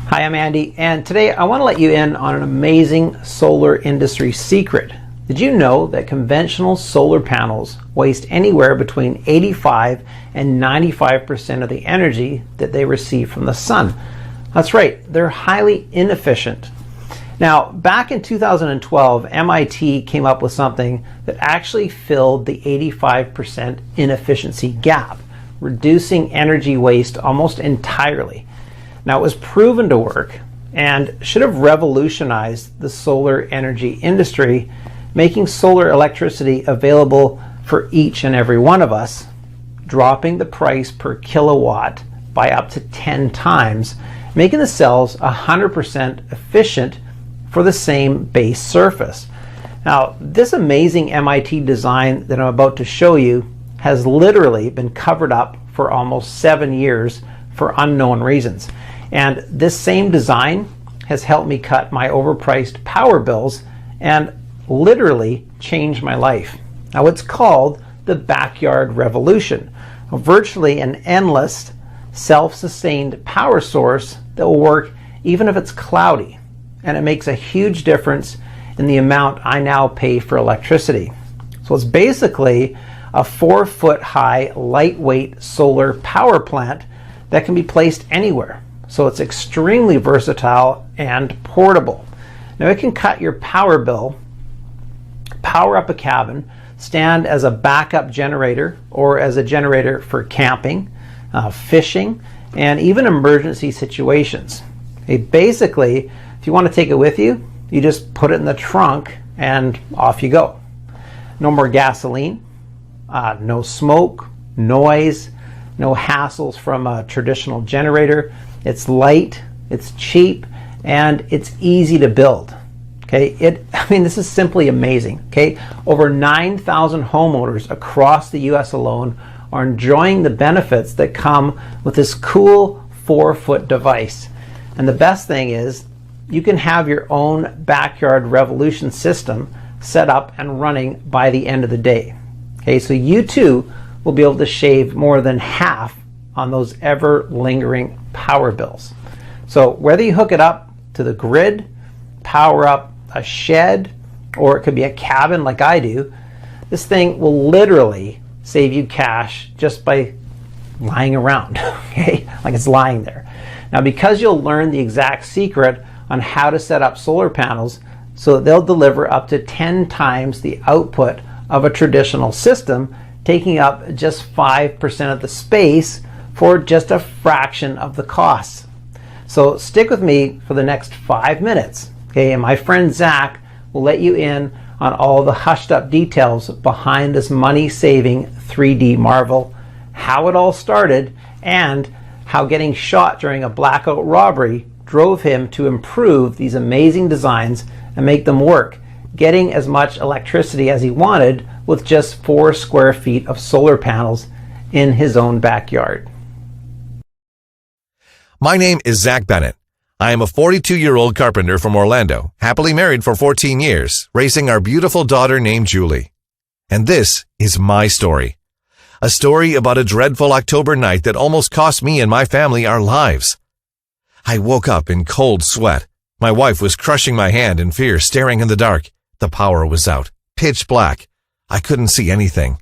Hi, I'm Andy, and today I want to let you in on an amazing solar industry secret. Did you know that conventional solar panels waste anywhere between 85 and 95% of the energy that they receive from the sun? That's right, they're highly inefficient. Now, back in 2012, MIT came up with something that actually filled the 85% inefficiency gap, reducing energy waste almost entirely. Now, it was proven to work and should have revolutionized the solar energy industry, making solar electricity available for each and every one of us, dropping the price per kilowatt by up to 10 times, making the cells 100% efficient for the same base surface. Now, this amazing MIT design that I'm about to show you has literally been covered up for almost 7 years for unknown reasons. And this same design has helped me cut my overpriced power bills and literally changed my life. Now, it's called the backyard revolution, virtually an endless self-sustained power source that will work even if it's cloudy. And it makes a huge difference in the amount I now pay for electricity. So it's basically a 4-foot high lightweight solar power plant that can be placed anywhere. So it's extremely versatile and portable. Now, it can cut your power bill, power up a cabin, stand as a backup generator or as a generator for camping, fishing, and even emergency situations. Basically, if you want to take it with you, you just put it in the trunk and off you go. No more gasoline, no smoke, noise, no hassles from a traditional generator. It's light, it's cheap, and it's easy to build. This is simply amazing. Over 9,000 homeowners across the US alone are enjoying the benefits that come with this cool 4-foot device. And the best thing is, you can have your own backyard revolution system set up and running by the end of the day. So you too will be able to shave more than half on those ever lingering power bills. So whether you hook it up to the grid, power up a shed, or it could be a cabin like I do, this thing will literally save you cash just by lying around, like it's lying there. Now, because you'll learn the exact secret on how to set up solar panels so that they'll deliver up to 10 times the output of a traditional system, taking up just 5% of the space for just a fraction of the costs. So stick with me for the next 5 minutes, and my friend Zach will let you in on all the hushed up details behind this money-saving 3D marvel, how it all started, and how getting shot during a blackout robbery drove him to improve these amazing designs and make them work, getting as much electricity as he wanted with just 4 square feet of solar panels in his own backyard. My name is Zach Bennett. I am a 42-year-old carpenter from Orlando, happily married for 14 years, raising our beautiful daughter named Julie. And this is my story. A story about a dreadful October night that almost cost me and my family our lives. I woke up in cold sweat. My wife was crushing my hand in fear, staring in the dark. The power was out, pitch black. I couldn't see anything.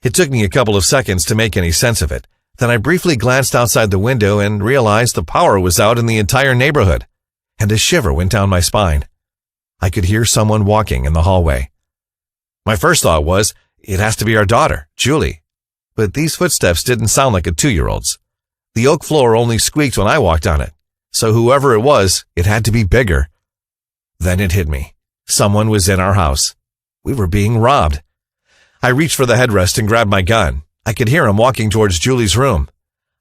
It took me a couple of seconds to make any sense of it. Then I briefly glanced outside the window and realized the power was out in the entire neighborhood, and a shiver went down my spine. I could hear someone walking in the hallway. My first thought was, it has to be our daughter, Julie. But these footsteps didn't sound like a 2-year-old's. The oak floor only squeaked when I walked on it, so whoever it was, it had to be bigger. Then it hit me. Someone was in our house. We were being robbed. I reached for the headrest and grabbed my gun. I could hear him walking towards Julie's room.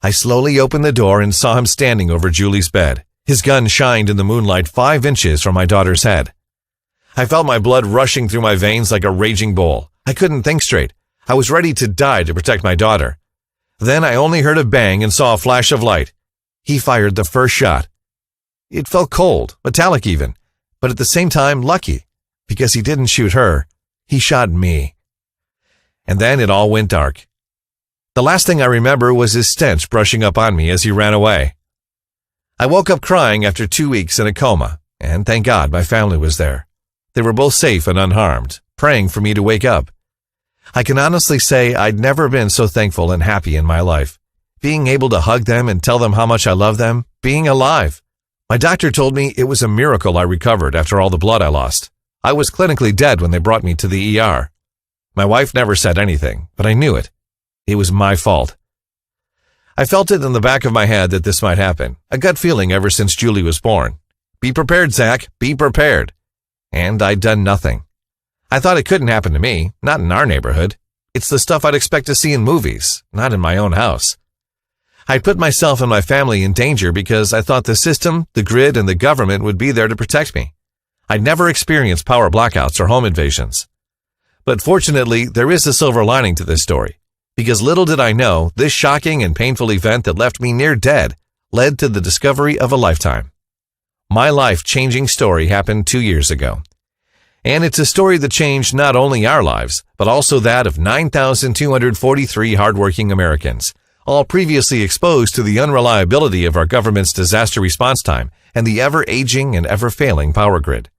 I slowly opened the door and saw him standing over Julie's bed. His gun shined in the moonlight 5 inches from my daughter's head. I felt my blood rushing through my veins like a raging bull. I couldn't think straight. I was ready to die to protect my daughter. Then I only heard a bang and saw a flash of light. He fired the first shot. It felt cold, metallic even, but at the same time lucky, because he didn't shoot her, he shot me. And then it all went dark. The last thing I remember was his stench brushing up on me as he ran away. I woke up crying after 2 weeks in a coma, and thank God my family was there. They were both safe and unharmed, praying for me to wake up. I can honestly say I'd never been so thankful and happy in my life. Being able to hug them and tell them how much I love them, being alive. My doctor told me it was a miracle I recovered after all the blood I lost. I was clinically dead when they brought me to the ER. My wife never said anything, but I knew it. It was my fault. I felt it in the back of my head that this might happen, a gut feeling ever since Julie was born. Be prepared, Zach, be prepared. And I'd done nothing. I thought it couldn't happen to me, not in our neighborhood. It's the stuff I'd expect to see in movies, not in my own house. I'd put myself and my family in danger because I thought the system, the grid, and the government would be there to protect me. I'd never experienced power blackouts or home invasions. But fortunately, there is a silver lining to this story, because little did I know, this shocking and painful event that left me near dead led to the discovery of a lifetime. My life-changing story happened 2 years ago. And it's a story that changed not only our lives, but also that of 9,243 hardworking Americans, all previously exposed to the unreliability of our government's disaster response time and the ever-aging and ever-failing power grid.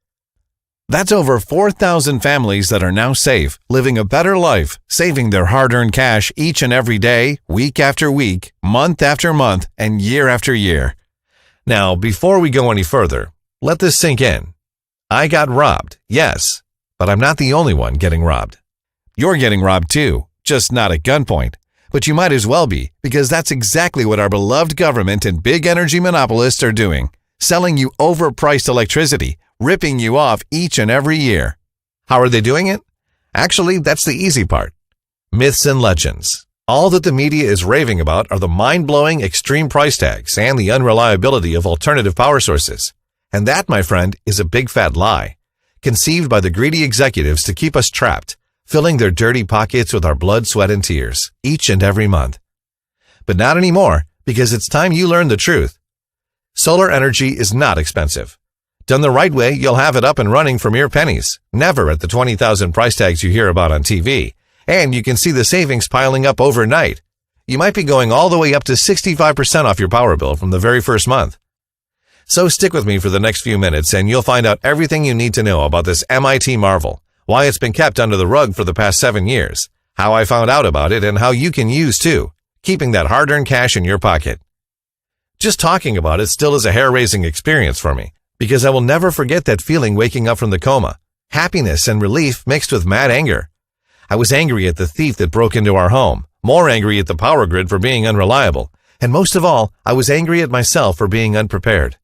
That's over 4,000 families that are now safe, living a better life, saving their hard-earned cash each and every day, week after week, month after month, and year after year. Now, before we go any further, let this sink in. I got robbed, yes, but I'm not the only one getting robbed. You're getting robbed too, just not at gunpoint. But you might as well be, because that's exactly what our beloved government and big energy monopolists are doing, selling you overpriced electricity, ripping you off each and every year. How are they doing it? Actually, that's the easy part. Myths and legends. All that the media is raving about are the mind-blowing extreme price tags and the unreliability of alternative power sources. And that, my friend, is a big fat lie, conceived by the greedy executives to keep us trapped, filling their dirty pockets with our blood, sweat, and tears each and every month. But not anymore, because it's time you learn the truth. Solar energy is not expensive. Done the right way, you'll have it up and running for mere pennies, never at the 20,000 price tags you hear about on TV, and you can see the savings piling up overnight. You might be going all the way up to 65% off your power bill from the very first month. So stick with me for the next few minutes and you'll find out everything you need to know about this MIT marvel, why it's been kept under the rug for the past 7 years, how I found out about it, and how you can use too, keeping that hard-earned cash in your pocket. Just talking about it still is a hair-raising experience for me, because I will never forget that feeling waking up from the coma, happiness and relief mixed with mad anger. I was angry at the thief that broke into our home, more angry at the power grid for being unreliable, and most of all, I was angry at myself for being unprepared.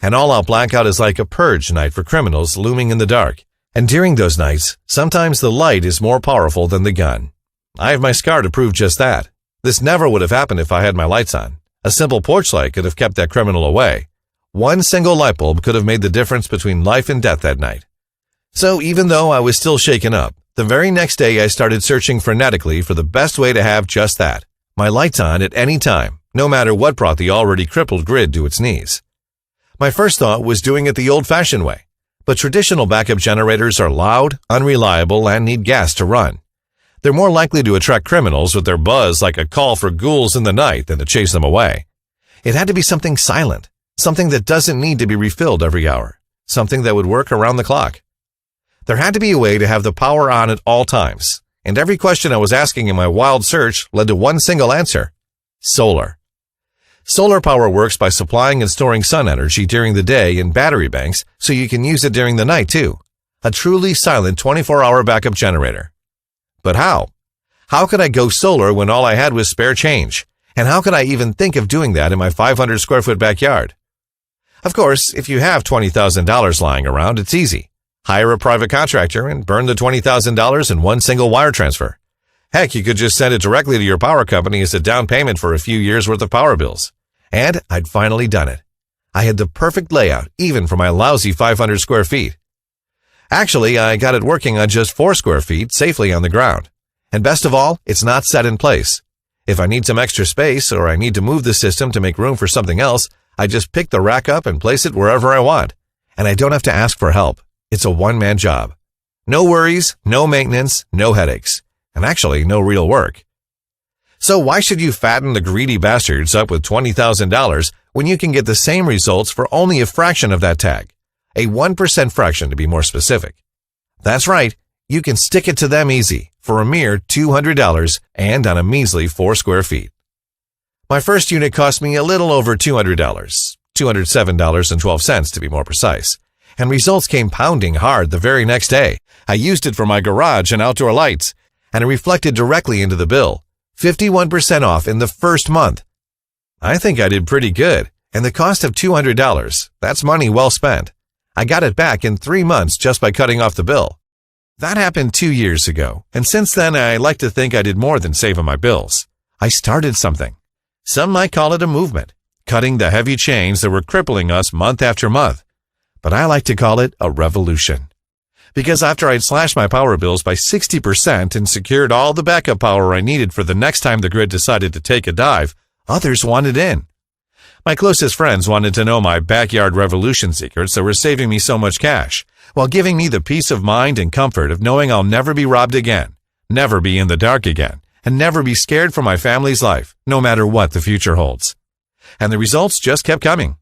An all-out blackout is like a purge night for criminals looming in the dark. And during those nights, sometimes the light is more powerful than the gun. I have my scar to prove just that. This never would have happened if I had my lights on. A simple porch light could have kept that criminal away. One single light bulb could have made the difference between life and death that night. So even though I was still shaken up, the very next day I started searching frenetically for the best way to have just that. My lights on at any time, no matter what brought the already crippled grid to its knees. My first thought was doing it the old-fashioned way. But traditional backup generators are loud, unreliable, and need gas to run. They're more likely to attract criminals with their buzz like a call for ghouls in the night than to chase them away. It had to be something silent, something that doesn't need to be refilled every hour, something that would work around the clock. There had to be a way to have the power on at all times, and every question I was asking in my wild search led to one single answer: solar. Solar power works by supplying and storing sun energy during the day in battery banks so you can use it during the night too. A truly silent 24-hour backup generator. But how? How could I go solar when all I had was spare change? And how could I even think of doing that in my 500 square foot backyard? Of course, if you have $20,000 lying around, it's easy. Hire a private contractor and burn the $20,000 in one single wire transfer. Heck, you could just send it directly to your power company as a down payment for a few years' worth of power bills. And I'd finally done it. I had the perfect layout, even for my lousy 500 square feet. Actually, I got it working on just 4 square feet safely on the ground. And best of all, it's not set in place. If I need some extra space or I need to move the system to make room for something else, I just pick the rack up and place it wherever I want. And I don't have to ask for help. It's a one-man job. No worries, no maintenance, no headaches. And actually, no real work. So why should you fatten the greedy bastards up with $20,000 when you can get the same results for only a fraction of that tag? A 1% fraction to be more specific. That's right, you can stick it to them easy for a mere $200 and on a measly 4 square feet. My first unit cost me a little over $200, $207.12 to be more precise, and results came pounding hard the very next day. I used it for my garage and outdoor lights, and it reflected directly into the bill. 51% off in the first month. I think I did pretty good, and the cost of $200, that's money well spent. I got it back in 3 months just by cutting off the bill. That happened 2 years ago, and since then I like to think I did more than save on my bills. I started something. Some might call it a movement, cutting the heavy chains that were crippling us month after month. But I like to call it a revolution. Because after I'd slashed my power bills by 60% and secured all the backup power I needed for the next time the grid decided to take a dive, others wanted in. My closest friends wanted to know my backyard revolution secrets that were saving me so much cash, while giving me the peace of mind and comfort of knowing I'll never be robbed again, never be in the dark again, and never be scared for my family's life, no matter what the future holds. And the results just kept coming.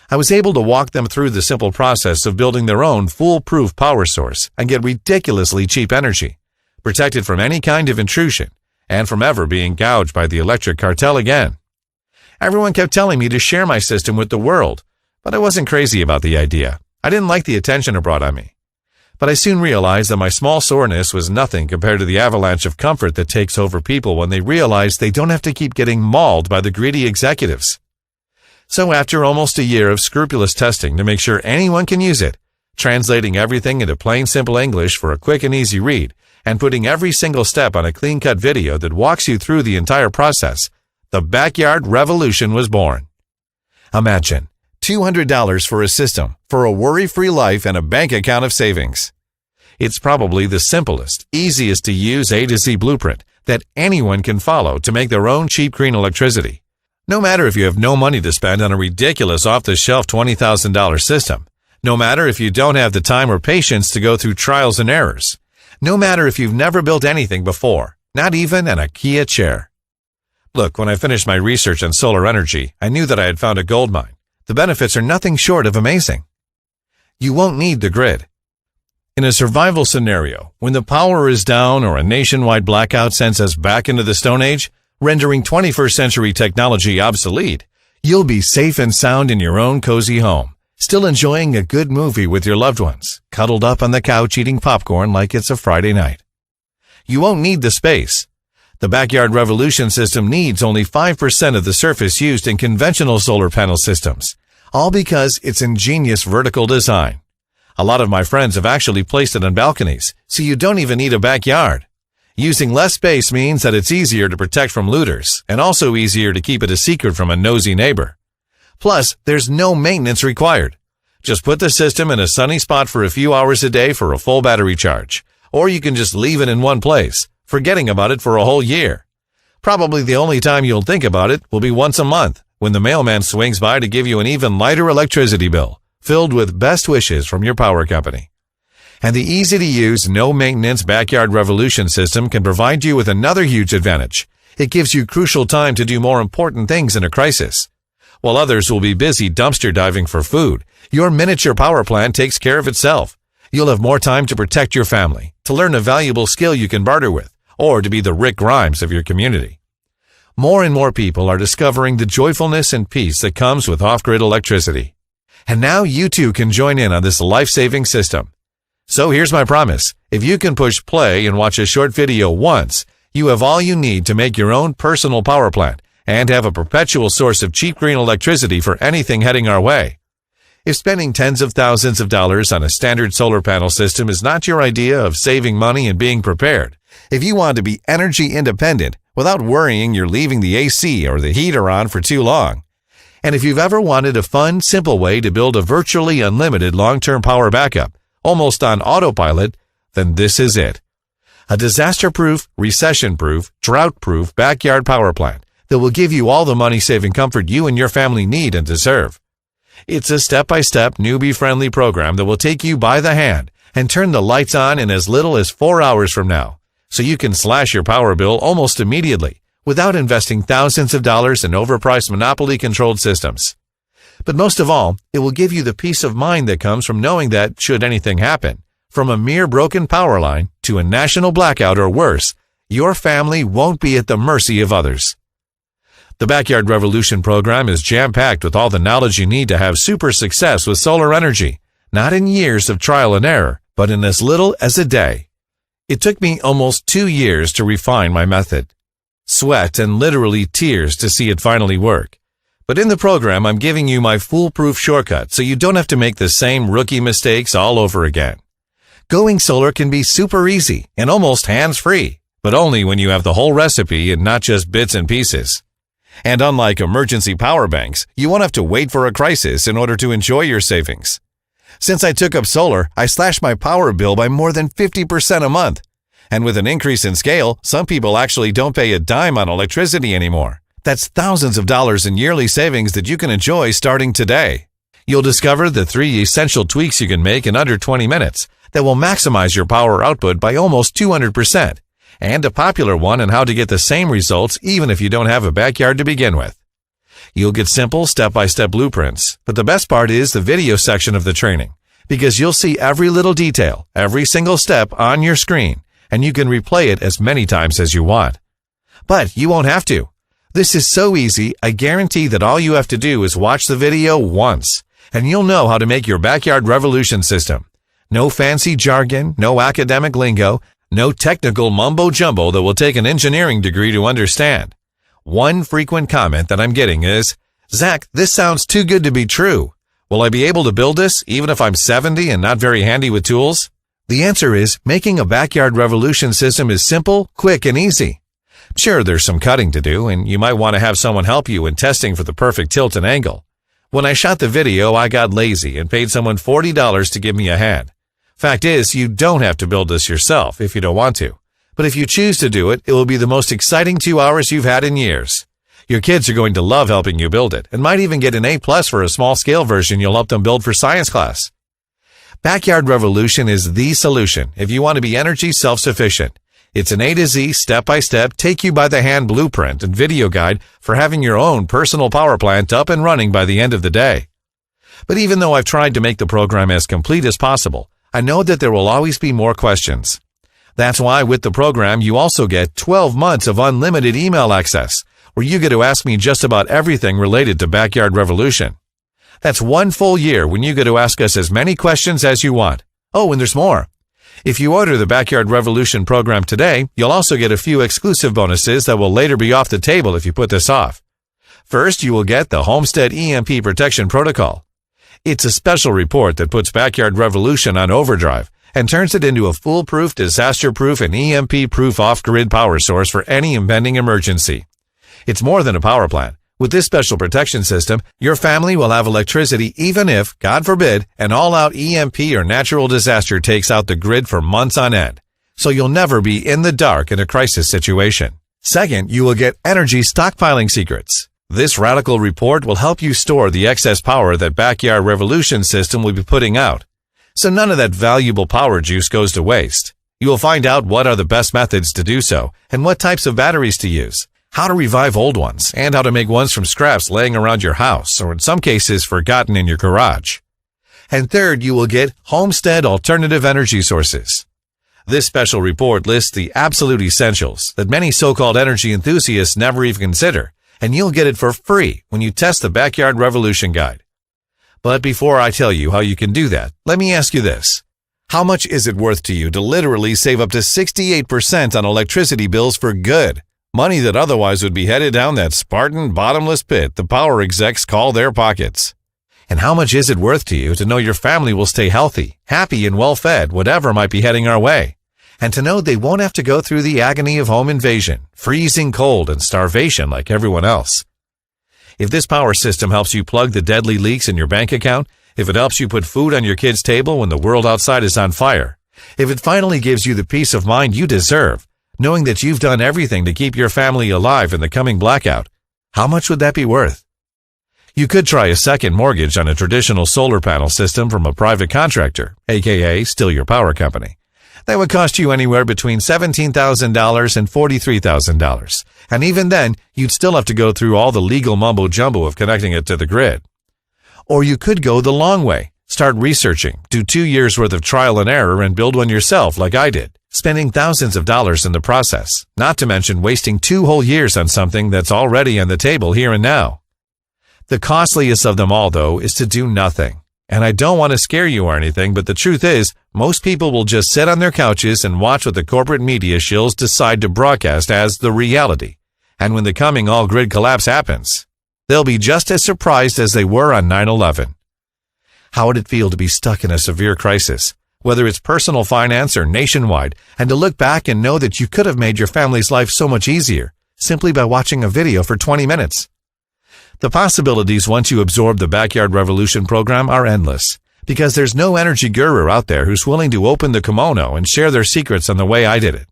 I was able to walk them through the simple process of building their own foolproof power source and get ridiculously cheap energy, protected from any kind of intrusion, and from ever being gouged by the electric cartel again. Everyone kept telling me to share my system with the world, but I wasn't crazy about the idea. I didn't like the attention it brought on me. But I soon realized that my small soreness was nothing compared to the avalanche of comfort that takes over people when they realize they don't have to keep getting mauled by the greedy executives. So after almost a year of scrupulous testing to make sure anyone can use it, translating everything into plain simple English for a quick and easy read, and putting every single step on a clean-cut video that walks you through the entire process, the Backyard Revolution was born. Imagine $200 for a system, for a worry-free life and a bank account of savings. It's probably the simplest, easiest to use A to Z blueprint that anyone can follow to make their own cheap green electricity. No matter if you have no money to spend on a ridiculous off-the-shelf $20,000 system, no matter if you don't have the time or patience to go through trials and errors, no matter if you've never built anything before, not even an IKEA chair. Look, when I finished my research on solar energy, I knew that I had found a gold mine. The benefits are nothing short of amazing. You won't need the grid. In a survival scenario, when the power is down or a nationwide blackout sends us back into the Stone Age, rendering 21st century technology obsolete, you'll be safe and sound in your own cozy home, still enjoying a good movie with your loved ones, cuddled up on the couch eating popcorn like it's a Friday night. You won't need the space. The Backyard Revolution system needs only 5% of the surface used in conventional solar panel systems, all because its ingenious vertical design. A lot of my friends have actually placed it on balconies, so you don't even need a backyard. Using less space means that it's easier to protect from looters, and also easier to keep it a secret from a nosy neighbor. Plus, there's no maintenance required. Just put the system in a sunny spot for a few hours a day for a full battery charge, or you can just leave it in one place, forgetting about it for a whole year. Probably the only time you'll think about it will be once a month, when the mailman swings by to give you an even lighter electricity bill, filled with best wishes from your power company. And the easy-to-use, no-maintenance Backyard Revolution system can provide you with another huge advantage. It gives you crucial time to do more important things in a crisis. While others will be busy dumpster diving for food, your miniature power plant takes care of itself. You'll have more time to protect your family, to learn a valuable skill you can barter with, or to be the Rick Grimes of your community. More and more people are discovering the joyfulness and peace that comes with off-grid electricity. And now you too can join in on this life-saving system. So here's my promise. If you can push play and watch a short video once, you have all you need to make your own personal power plant and have a perpetual source of cheap green electricity for anything heading our way. If spending tens of thousands of dollars on a standard solar panel system is not your idea of saving money and being prepared, if you want to be energy independent without worrying you're leaving the AC or the heater on for too long, and if you've ever wanted a fun, simple way to build a virtually unlimited long-term power backup, almost on autopilot, then this is it. A disaster-proof, recession-proof, drought-proof backyard power plant that will give you all the money-saving comfort you and your family need and deserve. It's a step-by-step, newbie-friendly program that will take you by the hand and turn the lights on in as little as 4 hours from now, so you can slash your power bill almost immediately without investing thousands of dollars in overpriced monopoly-controlled systems. But most of all, it will give you the peace of mind that comes from knowing that, should anything happen, from a mere broken power line to a national blackout or worse, your family won't be at the mercy of others. The Backyard Revolution program is jam-packed with all the knowledge you need to have super success with solar energy, not in years of trial and error, but in as little as a day. It took me almost 2 years to refine my method. Sweat and literally tears to see it finally work. But in the program, I'm giving you my foolproof shortcut so you don't have to make the same rookie mistakes all over again. Going solar can be super easy and almost hands-free, but only when you have the whole recipe and not just bits and pieces. And unlike emergency power banks, you won't have to wait for a crisis in order to enjoy your savings. Since I took up solar, I slashed my power bill by more than 50% a month. And with an increase in scale, some people actually don't pay a dime on electricity anymore. That's thousands of dollars in yearly savings that you can enjoy starting today. You'll discover the 3 essential tweaks you can make in under 20 minutes that will maximize your power output by almost 200%, and a popular one on how to get the same results even if you don't have a backyard to begin with. You'll get simple step-by-step blueprints, but the best part is the video section of the training, because you'll see every little detail, every single step on your screen, and you can replay it as many times as you want. But you won't have to. This is so easy, I guarantee that all you have to do is watch the video once, and you'll know how to make your Backyard Revolution system. No fancy jargon, no academic lingo, no technical mumbo-jumbo that will take an engineering degree to understand. One frequent comment that I'm getting is, "Zach, this sounds too good to be true. Will I be able to build this even if I'm 70 and not very handy with tools?" The answer is, making a Backyard Revolution system is simple, quick, and easy. Sure, there's some cutting to do, and you might want to have someone help you in testing for the perfect tilt and angle. When I shot the video, I got lazy and paid someone $40 to give me a hand. Fact is, you don't have to build this yourself if you don't want to. But if you choose to do it, it will be the most exciting 2 hours you've had in years. Your kids are going to love helping you build it and might even get an A+ for a small-scale version you'll help them build for science class. Backyard Revolution is the solution if you want to be energy self-sufficient. It's an A to Z, step-by-step, take-you-by-the-hand blueprint and video guide for having your own personal power plant up and running by the end of the day. But even though I've tried to make the program as complete as possible, I know that there will always be more questions. That's why with the program, you also get 12 months of unlimited email access, where you get to ask me just about everything related to Backyard Revolution. That's 1 full year when you get to ask us as many questions as you want. Oh, and there's more. If you order the Backyard Revolution program today, you'll also get a few exclusive bonuses that will later be off the table if you put this off. First, you will get the Homestead EMP Protection Protocol. It's a special report that puts Backyard Revolution on overdrive and turns it into a foolproof, disaster-proof, and EMP-proof off-grid power source for any impending emergency. It's more than a power plant. With this special protection system, your family will have electricity even if, God forbid, an all-out EMP or natural disaster takes out the grid for months on end. So you'll never be in the dark in a crisis situation. Second, you will get energy stockpiling secrets. This radical report will help you store the excess power that Backyard Revolution system will be putting out. So none of that valuable power juice goes to waste. You will find out what are the best methods to do so and what types of batteries to use, how to revive old ones, and how to make ones from scraps laying around your house or in some cases forgotten in your garage. And third, you will get Homestead Alternative Energy Sources. This special report lists the absolute essentials that many so-called energy enthusiasts never even consider, and you'll get it for free when you test the Backyard Revolution Guide. But before I tell you how you can do that, let me ask you this. How much is it worth to you to literally save up to 68% on electricity bills for good? Money that otherwise would be headed down that Spartan bottomless pit the power execs call their pockets. And how much is it worth to you to know your family will stay healthy, happy, and well-fed, whatever might be heading our way? And to know they won't have to go through the agony of home invasion, freezing cold, and starvation like everyone else. If this power system helps you plug the deadly leaks in your bank account, if it helps you put food on your kids' table when the world outside is on fire, if it finally gives you the peace of mind you deserve, knowing that you've done everything to keep your family alive in the coming blackout, how much would that be worth? You could try a second mortgage on a traditional solar panel system from a private contractor, aka still your power company. That would cost you anywhere between $17,000 and $43,000. And even then, you'd still have to go through all the legal mumbo-jumbo of connecting it to the grid. Or you could go the long way. Start researching, do 2 years worth of trial and error, and build one yourself like I did, spending thousands of dollars in the process, not to mention wasting 2 whole years on something that's already on the table here and now. The costliest of them all, though, is to do nothing. And I don't want to scare you or anything, but the truth is, most people will just sit on their couches and watch what the corporate media shills decide to broadcast as the reality. And when the coming all-grid collapse happens, they'll be just as surprised as they were on 9/11. How would it feel to be stuck in a severe crisis, whether it's personal finance or nationwide, and to look back and know that you could have made your family's life so much easier simply by watching a video for 20 minutes? The possibilities once you absorb the Backyard Revolution program are endless, because there's no energy guru out there who's willing to open the kimono and share their secrets on the way I did it.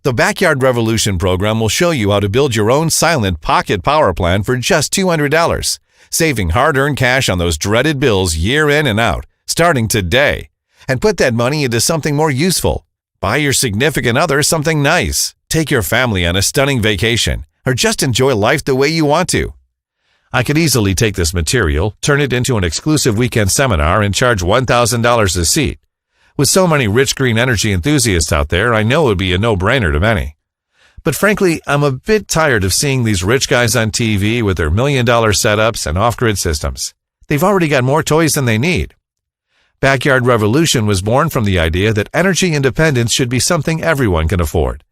The Backyard Revolution program will show you how to build your own silent pocket power plant for just $200, saving hard-earned cash on those dreaded bills year in and out, starting today. And put that money into something more useful. Buy your significant other something nice. Take your family on a stunning vacation, or just enjoy life the way you want to. I could easily take this material, turn it into an exclusive weekend seminar, and charge $1,000 a seat. With so many rich green energy enthusiasts out there, I know it would be a no-brainer to many. But frankly, I'm a bit tired of seeing these rich guys on TV with their million-dollar setups and off-grid systems. They've already got more toys than they need. Backyard Revolution was born from the idea that energy independence should be something everyone can afford.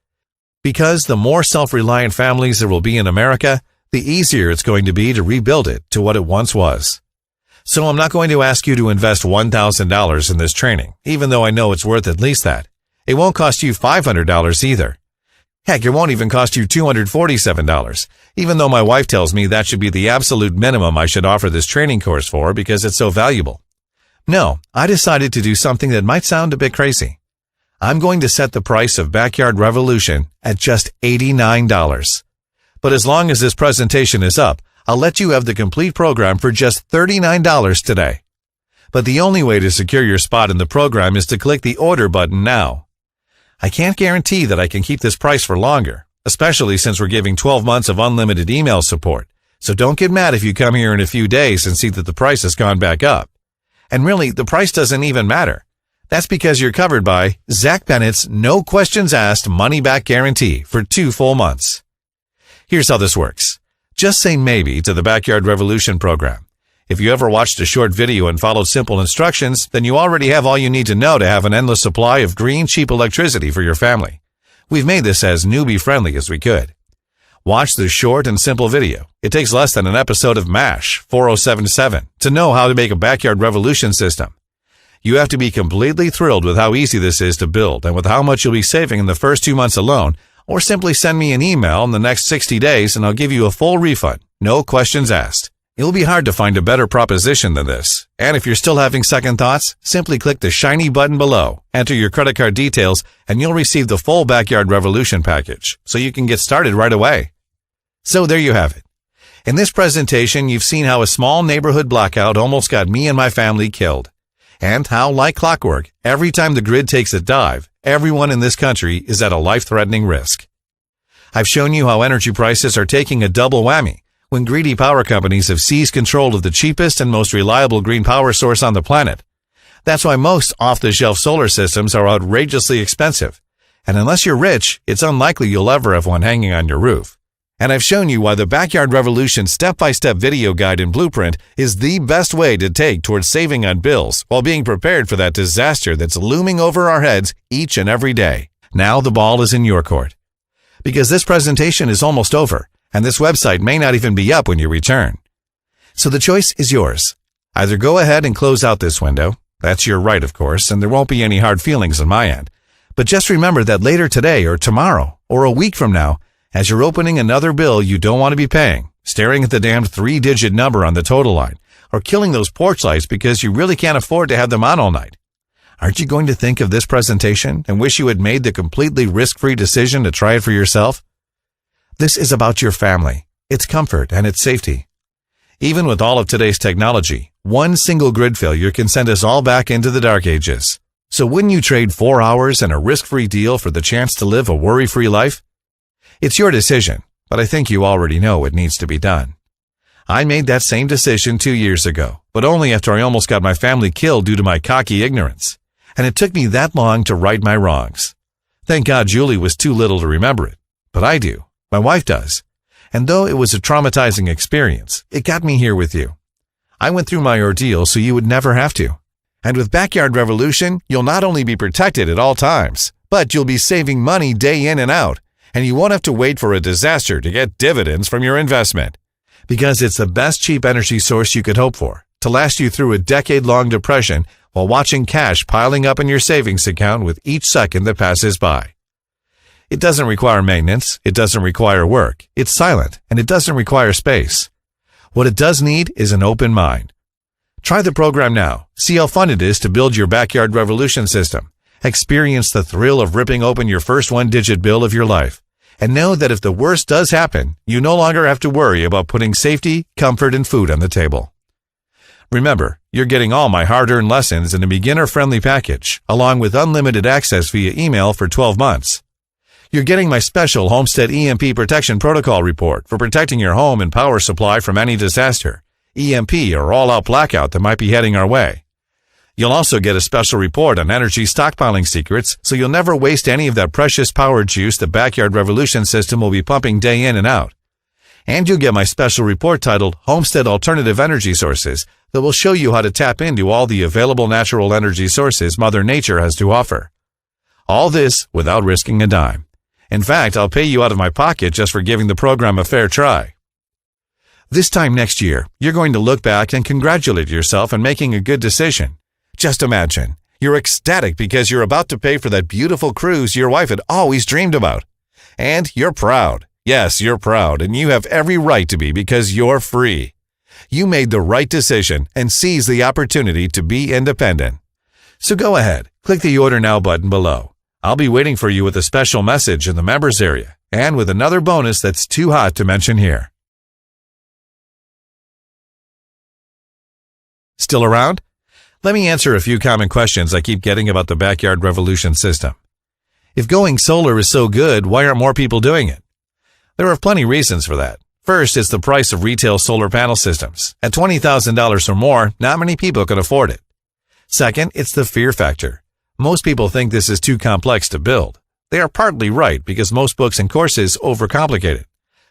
Because the more self-reliant families there will be in America, the easier it's going to be to rebuild it to what it once was. So I'm not going to ask you to invest $1,000 in this training, even though I know it's worth at least that. It won't cost you $500 either. Heck, it won't even cost you $247, even though my wife tells me that should be the absolute minimum I should offer this training course for because it's so valuable. No, I decided to do something that might sound a bit crazy. I'm going to set the price of Backyard Revolution at just $89. But as long as this presentation is up, I'll let you have the complete program for just $39 today. But the only way to secure your spot in the program is to click the order button now. I can't guarantee that I can keep this price for longer, especially since we're giving 12 months of unlimited email support. So don't get mad if you come here in a few days and see that the price has gone back up. And really, the price doesn't even matter. That's because you're covered by Zach Bennett's no questions asked money back guarantee for 2 full months. Here's how this works. Just say maybe to the Backyard Revolution program. If you ever watched a short video and followed simple instructions, then you already have all you need to know to have an endless supply of green, cheap electricity for your family. We've made this as newbie-friendly as we could. Watch the short and simple video. It takes less than an episode of MASH 4077 to know how to make a Backyard Revolution system. You have to be completely thrilled with how easy this is to build and with how much you'll be saving in the first 2 months alone, or simply send me an email in the next 60 days and I'll give you a full refund. No questions asked. It'll be hard to find a better proposition than this. And if you're still having second thoughts, simply click the shiny button below, enter your credit card details, and you'll receive the full Backyard Revolution package, so you can get started right away. So there you have it. In this presentation, you've seen how a small neighborhood blackout almost got me and my family killed. And how, like clockwork, every time the grid takes a dive, everyone in this country is at a life-threatening risk. I've shown you how energy prices are taking a double whammy when greedy power companies have seized control of the cheapest and most reliable green power source on the planet. That's why most off-the-shelf solar systems are outrageously expensive. And unless you're rich, it's unlikely you'll ever have one hanging on your roof. And I've shown you why the Backyard Revolution step-by-step video guide and blueprint is the best way to take towards saving on bills while being prepared for that disaster that's looming over our heads each and every day. Now the ball is in your court. Because this presentation is almost over, and this website may not even be up when you return. So the choice is yours. Either go ahead and close out this window. That's your right, of course, and there won't be any hard feelings on my end. But just remember that later today or tomorrow or a week from now, as you're opening another bill you don't want to be paying, staring at the damned 3-digit number on the total line, or killing those porch lights because you really can't afford to have them on all night, aren't you going to think of this presentation and wish you had made the completely risk-free decision to try it for yourself? This is about your family, its comfort, and its safety. Even with all of today's technology, one single grid failure can send us all back into the dark ages. So wouldn't you trade 4 hours and a risk-free deal for the chance to live a worry-free life? It's your decision, but I think you already know what needs to be done. I made that same decision 2 years ago, but only after I almost got my family killed due to my cocky ignorance. And it took me that long to right my wrongs. Thank God Julie was too little to remember it, but I do. My wife does. And though it was a traumatizing experience, it got me here with you. I went through my ordeal so you would never have to. And with Backyard Revolution, you'll not only be protected at all times, but you'll be saving money day in and out, and you won't have to wait for a disaster to get dividends from your investment. Because it's the best cheap energy source you could hope for, to last you through a decade-long depression while watching cash piling up in your savings account with each second that passes by. It doesn't require maintenance, it doesn't require work, it's silent, and it doesn't require space. What it does need is an open mind. Try the program now, see how fun it is to build your Backyard Revolution system, experience the thrill of ripping open your first one-digit bill of your life, and know that if the worst does happen, you no longer have to worry about putting safety, comfort, and food on the table. Remember, you're getting all my hard-earned lessons in a beginner-friendly package, along with unlimited access via email for 12 months. You're getting my special Homestead EMP Protection Protocol report for protecting your home and power supply from any disaster, EMP or all-out blackout that might be heading our way. You'll also get a special report on energy stockpiling secrets, so you'll never waste any of that precious power juice the Backyard Revolution system will be pumping day in and out. And you'll get my special report titled Homestead Alternative Energy Sources that will show you how to tap into all the available natural energy sources Mother Nature has to offer. All this without risking a dime. In fact, I'll pay you out of my pocket just for giving the program a fair try. This time next year, you're going to look back and congratulate yourself on making a good decision. Just imagine, you're ecstatic because you're about to pay for that beautiful cruise your wife had always dreamed about. And you're proud. Yes, you're proud, and you have every right to be because you're free. You made the right decision and seized the opportunity to be independent. So go ahead, click the Order Now button below. I'll be waiting for you with a special message in the members area and with another bonus that's too hot to mention here. Still around? Let me answer a few common questions I keep getting about the Backyard Revolution system. If going solar is so good, why aren't more people doing it? There are plenty reasons for that. First, it's the price of retail solar panel systems. At $20,000 or more, not many people can afford it. Second, it's the fear factor. Most people think this is too complex to build. They are partly right because most books and courses overcomplicate it.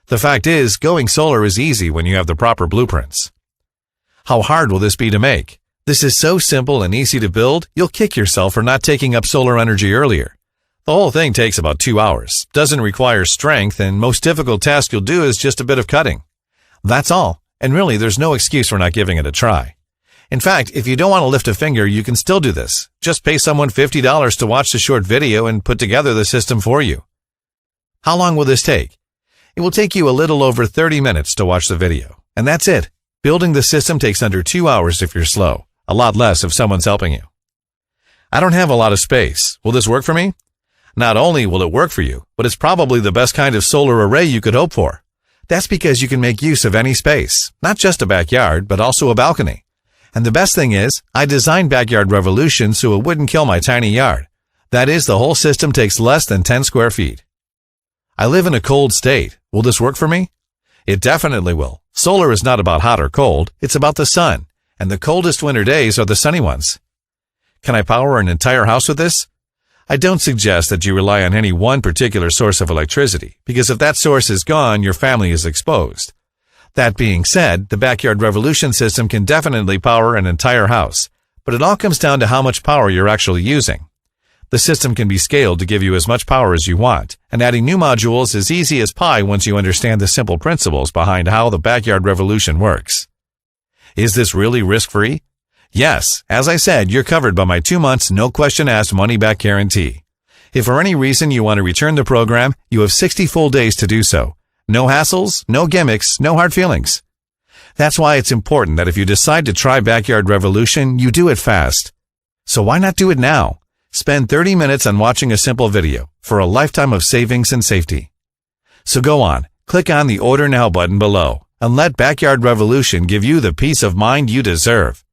The fact is, going solar is easy when you have the proper blueprints. How hard will this be to make? This is so simple and easy to build, you'll kick yourself for not taking up solar energy earlier. The whole thing takes about 2 hours, doesn't require strength, and most difficult task you'll do is just a bit of cutting. That's all, and really there's no excuse for not giving it a try. In fact, if you don't want to lift a finger, you can still do this. Just pay someone $50 to watch the short video and put together the system for you. How long will this take? It will take you a little over 30 minutes to watch the video, and that's it. Building the system takes under 2 hours if you're slow, a lot less if someone's helping you. I don't have a lot of space. Will this work for me? Not only will it work for you, but it's probably the best kind of solar array you could hope for. That's because you can make use of any space, not just a backyard, but also a balcony. And the best thing is, I designed Backyard Revolution so it wouldn't kill my tiny yard. That is, the whole system takes less than 10 square feet. I live in a cold state. Will this work for me? It definitely will. Solar is not about hot or cold, it's about the sun, and the coldest winter days are the sunny ones. Can I power an entire house with this? I don't suggest that you rely on any one particular source of electricity, because if that source is gone, your family is exposed. That being said, the Backyard Revolution system can definitely power an entire house, but it all comes down to how much power you're actually using. The system can be scaled to give you as much power as you want, and adding new modules is easy as pie once you understand the simple principles behind how the Backyard Revolution works. Is this really risk-free? Yes, as I said, you're covered by my 2 months, no question asked money-back guarantee. If for any reason you want to return the program, you have 60 full days to do so. No hassles, no gimmicks, no hard feelings. That's why it's important that if you decide to try Backyard Revolution, you do it fast. So why not do it now? Spend 30 minutes on watching a simple video for a lifetime of savings and safety. So go on, click on the Order Now button below and let Backyard Revolution give you the peace of mind you deserve.